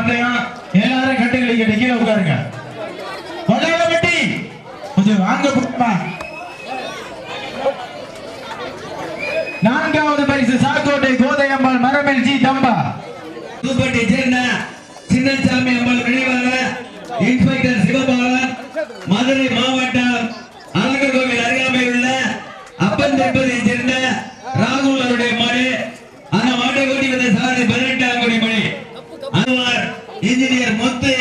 பந்தயம். எல்லாரும் கட்டுக்கடிக்க கீழே உட்காருங்க. கொண்டாடப்பட்டி கொஞ்சம் வாங்க போமா. நான்காவது பரிசு சாக்கோட்டை கோதையம்மாள் மரமெல் ஜி தம்பா. புதுப்பட்டி சேர்ந்த சின்னசாமி அம்மாள் நினைவாக இன்ஸ்பெக்டர் சிவபாலன், மதுரை மாவட்டம் அழகர் கோவில் அருகாமையில் உள்ள அப்பன் திருப்பதியை சேர்ந்த ராகுல் அவருடைய மாடு. அந்த மாட்டை ஓட்டி வந்த சாரதி 18ஆம் கோடி மணி அன்வார் இன்ஜினியர் முத்து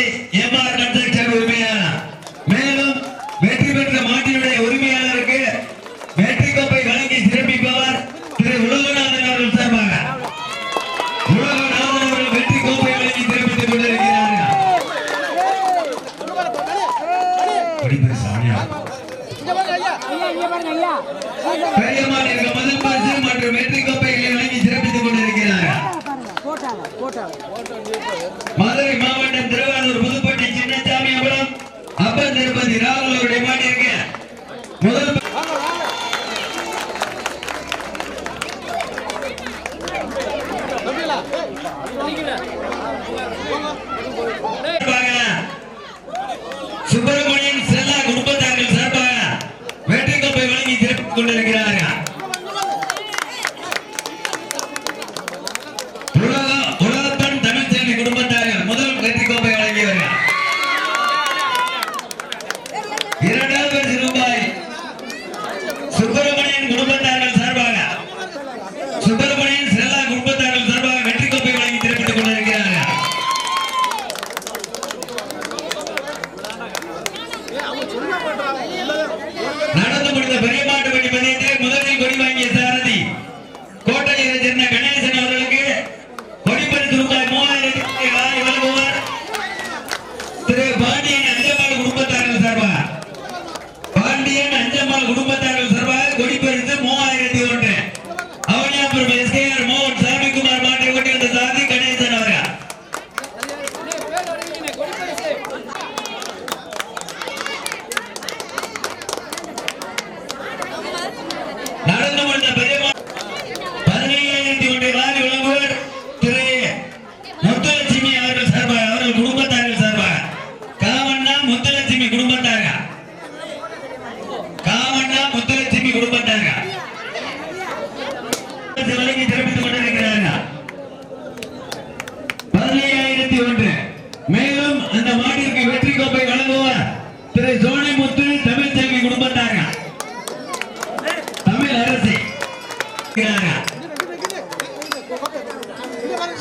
எம்ஆர் கன்ஸ்ட்ரக்ஷன் உரிமையாளர். மேலும் வெற்றி பெற்ற மாட்டினுடைய உரிமையாளருக்கு வெற்றி கோப்பை வழங்கி சிறப்பிப்பவர் திரு உலகநாதன் அவர்கள் சார்பாக. உலகநாதன் அவர்கள் வெற்றி கோப்பை வழங்கி சிறப்பித்துக் கொண்டிருக்கிறார்கள். பெரியமானிற்கு முதல் பரிசு மற்றும் வெற்றி கோப்பைகளை வழங்கி சிறப்பித்துக் கொண்டிருக்கிறார்கள். மதுரை மாவட்டம் திருவாரூர் புதுப்பட்டி சின்னசாமி அம்பலம் அப்பன் திருப்பதி ராகுல் அவருடைய மாட்டிற்கு முதல் சுப்பிரமணியன் செல்லா குடும்பத்தார்கள் சார்பாக வெற்றி கோப்பை வழங்கி சிறப்பித்துக் கொண்டிருக்கிறார்கள். உலகத்தன் தமிழ்ச்செல்வி குடும்பத்தார்கள் முதல் வெற்றி கோப்பை வழங்கியவர்கள். இரண்டாவது பரிசு ரூபாய் சுப்பிரமணியன் குடும்பத்தார்கள் சார்பாக சுப்பிரமணியன் செல்லா குடும்பத்தார்கள் சார்பாக வெற்றி கோப்பை வழங்கி சிறப்பித்துக் கொண்டிருக்கிறார்கள். நடந்து முடிந்த பெரிய மாட்டு வண்டி பந்தயத்தில் முதலில் கொடி வாங்கிய சாரதி கோட்டையை சேர்ந்த கணேசன் அவர்களுக்கு கொடி பரிசு ரூபாய் 3000 வழங்குவார் திரு பாண்டியன் அஞ்சம்மாள் குடும்பத்தார்கள் சார்பாக. பாண்டியன் அஞ்சம்மாள் குடும்பத்தார்கள் சார்பாக கொடி பரிசு 3001. அவனியாபுரம் எஸ்கேஆர் மோகன் சாமிக்குமார் மாட்டை ஓட்டி வந்த சாரதி கணேசன் அவர்கள். நடந்து முடிந்த பெரிய 15,001 வாரி வழங்குவர் திரு முத்துலட்சுமி அவர்கள் சார்பாக அவர்கள் குடும்பத்தார்கள் சார்பாக. காமண்ணா முத்துலட்சுமி குடும்பத்தார்கள் முத்துலட்சுமி குடும்பத்தார்கள் வழங்கி சிறப்பித்துக் கொண்டிருக்கிறார்கள். 15,001. மேலும் அந்த மாட்டிற்கு வெற்றி கோப்பை வழங்குவார் திரு சோனிமுத்து தமிழ்ச்செல்வி குடும்பத்தார்கள் தமிழ் அரசி.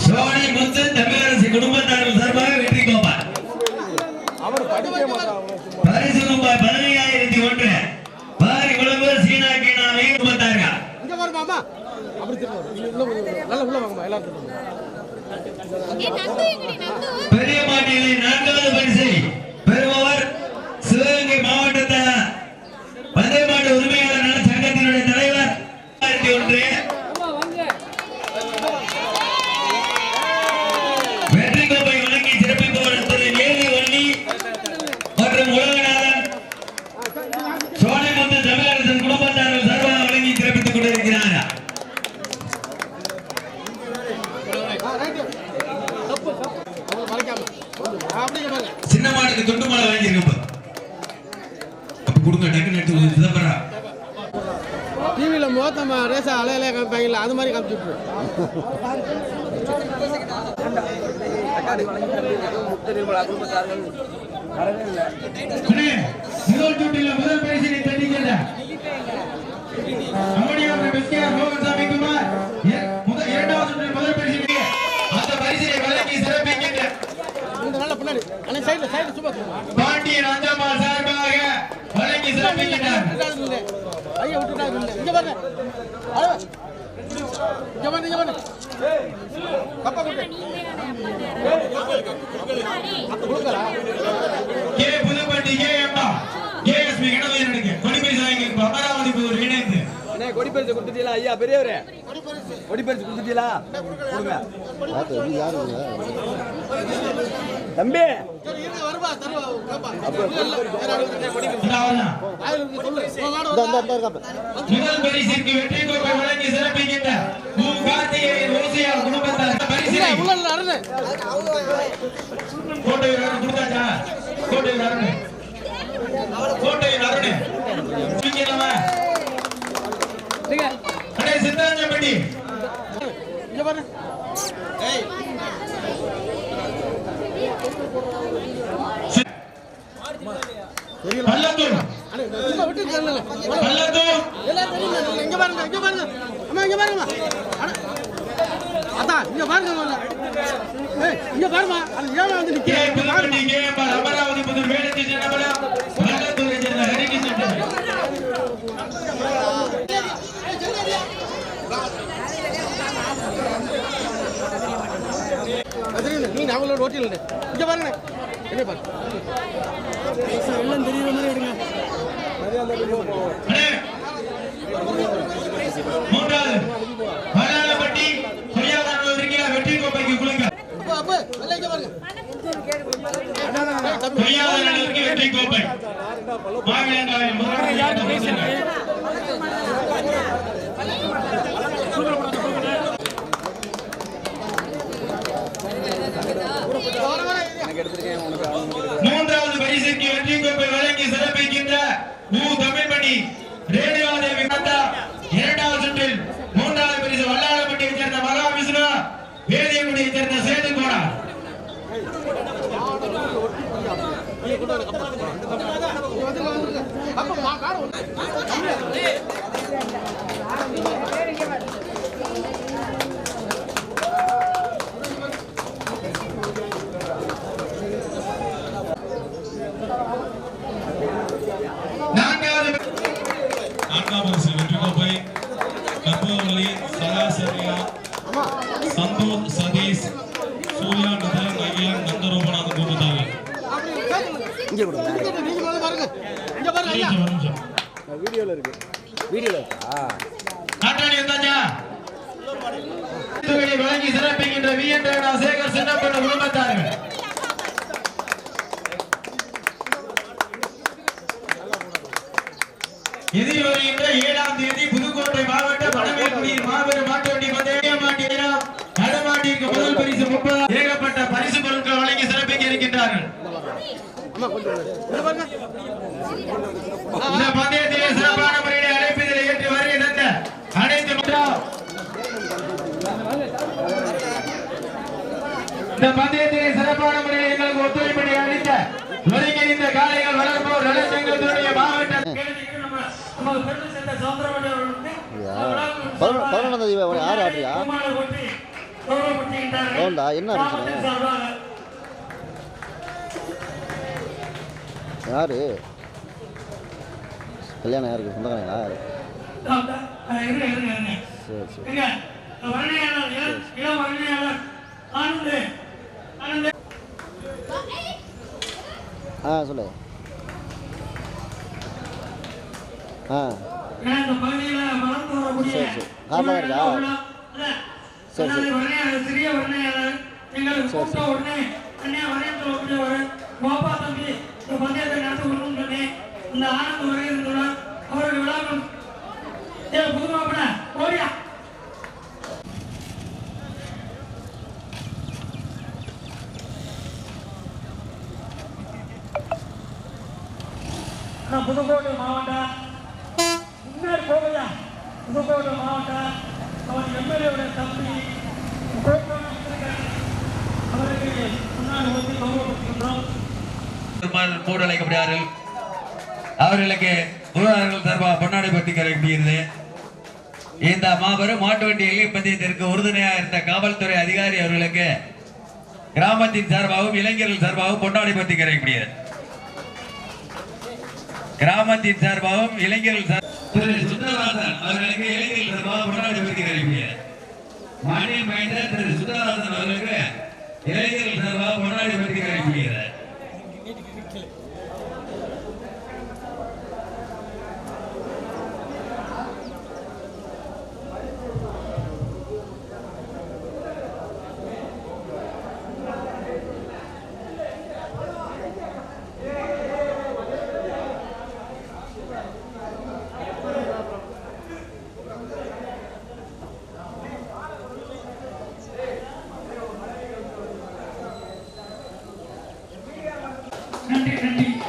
சோனிமுத்து தமிழரசி குடும்பத்தார்கள் சார்பாக வெற்றி கோப்பை பரிசு ரூபாய் 15,001. பாரி வழங்குவர் சீனாக்கினாவை குடும்பத்தார்கள். பெரிய மாட்டியில் 4வது பரிசை பெறுபவர் சிவகங்கை மாவட்டத்தை பந்தய மாட்டு உரிமையாளர் நல சங்கத்தினுடைய தலைவர் 2001. வெற்றி கோப்பை வழங்கி சிறப்பிப்பவர் திரு ஏலிவள்ளி மற்றும் உலகநாதன் சோனைமுத்து தமிழரசன் குடும்பத்தார்கள் சார்பாக வழங்கி சிறப்பித்துக் கொண்டிருக்கிறார்கள். சின்ன மாட்டுக்கு துண்டு மாலை வாங்கியிருக்க அப்ப கொடுங்க டக்குன்னு எடுத்து சிதம்பரா டிவியில மோத்தமா ரேசா அலையில காமிப்பாங்கல்ல அது மாதிரி காமிச்சு விட்டுரு. முதல் சுற்றில் முதல் பரிசினை தட்டிக்கல அம்மணியாபுரம் எஸ்கேஆர் மோகன் சாமிக்குமார். இரண்டாவது சுற்றில் முதல் பரிசினை அந்த பரிசினை வழங்கி சிறப்பிக்கின்ற பாண்டியன் அஞ்சம்மாள் சார்பாக வழங்கி சிறப்பிக்கின்றார். ஐயா விட்டுட்டாங்க இங்க பாருங்க இங்க பாருங்க கப்பா கொண்டு கே புதுப்பட்டி கே அம்மா கேஎஸ்பி கணவனுக்கு கொடி பரிசு வாங்கி அமராவதி போர் இணைந்து கொடி பரிசு கொடுத்துட்டீங்களா ஐயா பெரியவரே? கொடி பரிசு கொடுத்துட்டீங்களா? கொடுங்க தம்பி. முதல் பரிசிற்கு வெற்றி கோப்பை வழங்கி சிறப்பிக்கின்ற கார்த்திகேயன் ஓசியா குடும்பத்தார் பரிசினை உள்ள அருண் கோட்டையூர் அருண் கொடுத்தாச்சா? கோட்டையூர் அருண் சுங்கினவ அடே சித்தாஞ்சப்பட்டி இங்க பாரு பல்லத்தூர் சும்மா விட்டு கேளுங்க பல்லத்தூர் எல்லாம் தெரியும் இங்க பாருங்க அம்மா இங்க பாருங்க அத்தா இங்க பாருங்க ஏய் இங்க பாருமா அது ஏன் வந்து நிக்க புதுப்பட்டி கேஎம்ஆர் அமராவதி புது வேடத்தி சென்னபல பல்லத்தூரை சேர்ந்த ஹரிகிருஷ்ணன் நீ அவங்களோட ஓட்டில் இங்க பாருங்க என்ன பாருங்க எல்லாம் தெரியுற மாதிரி எடுங்க மூன்றாவது மலையாளப்பட்டி பொய்யாதான் இருக்கீங்க வெற்றி கோப்பைக்கு குழுங்க அப்ப எல்லாம் இங்க பாருங்க பொய்யாதான் வெற்றி கோப்பை மாவிலங்காவின் மூன்றாவது பரிசுக்கு வெற்றி கோப்பை வழங்கி சிறப்பிக்கின்ற தமிழ்மணி ரேணுகாதேவி மாதா இரண்டாவது சுற்றில் மூன்றாவது பரிசு வல்லாளப்பட்டியை சேர்ந்த மகாவிஷ்ணு வேதியகுடியை சேர்ந்த சேதுகோடா நான்காவது வெற்றி கோப்பை கற்பவள்ளி சராசரியா சந்தோஷ் சதீஷ் சூர்யா நிதன் அகிலன் நந்தரூபநாதன் கூப்பிட்டாங்க இங்க கொடுங்க நீங்க பாருங்க இங்க பாருங்க ஐயா வீடியோல இருக்கா நாட்டாணி வந்தாச்சா துகளை வழங்கி சிறப்பிக்கின்ற விஎன் சேகர் சின்னப்பண்ண குடும்பத்தார்கள் எதிர் வருகின்ற 7ஆம் தேதி புதுக்கோட்டை மாவட்டம் மணமேல்குடியில் மாபெரும் மாட்டுவண்டி பந்தயம் நடமாட்டிற்கு முதல் பரிசு 30 ஏகப்பட்ட பரிசு பொருட்கள் வழங்கி சிறப்பிக்க இருக்கின்றார்கள். இந்த பந்தயத்திலே சிறப்பான முறையில் அழைப்பதில் ஏற்று வருகை தந்த அனைத்து இந்த பந்தயத்திலே சிறப்பான முறையில் எங்களுக்கு ஒத்துழைப்பை அளித்த ஒருங்கிணைந்த காளைகள் வளர்ப்போர் நலச்சங்கத்துடைய மாவட்ட 11 தேதி யார் ஆடுறியா கவுண்டா என்ன யாரு கல்யாணம் யாருக்கு சொந்தக்காரங்களா யாரு சரி சரி சொல்லு சரி சரி காரணம் இருக்கா சரி சரி புதுக்கோட்டை மாவட்டம் முன்னாடி போகையா புதுக்கோட்டை மாவட்டம் அவர் எம்எல்ஏவுடைய தம்பி அவருக்கு முன்னாடி வந்து கௌரவப்படுத்துகின்றோம். மூடு அழைக்கப்படுகிறார்கள். அவர்களுக்கு ஊழலர்கள் சார்பாக பொன்னாடை பற்றி கிடைக்கிறது. இந்த மாபெரும் மாட்டு வண்டி எல்லை பந்தயத்திற்கு உறுதுணையாக இருந்த காவல்துறை அதிகாரி அவர்களுக்கு கிராமத்தின் சார்பாகவும் இளைஞர்கள் சார்பாகவும் பொன்னாடை பற்றி கிடைக்கிறது. கிராமத்தின் சார்பாகவும் இளைஞர்கள் சுந்தரராசன் அவர்களுக்கு இளைஞர்கள் சார்பாக பொன்னாடை பற்றி கிடைக்கிறது. மாநில மைந்தர் திரு சுந்தரராசன் அவர்களுக்கு இளைஞர்கள் சார்பாக பொன்னாடை பற்றி கிடைக்கிறது. நன்றி நன்றி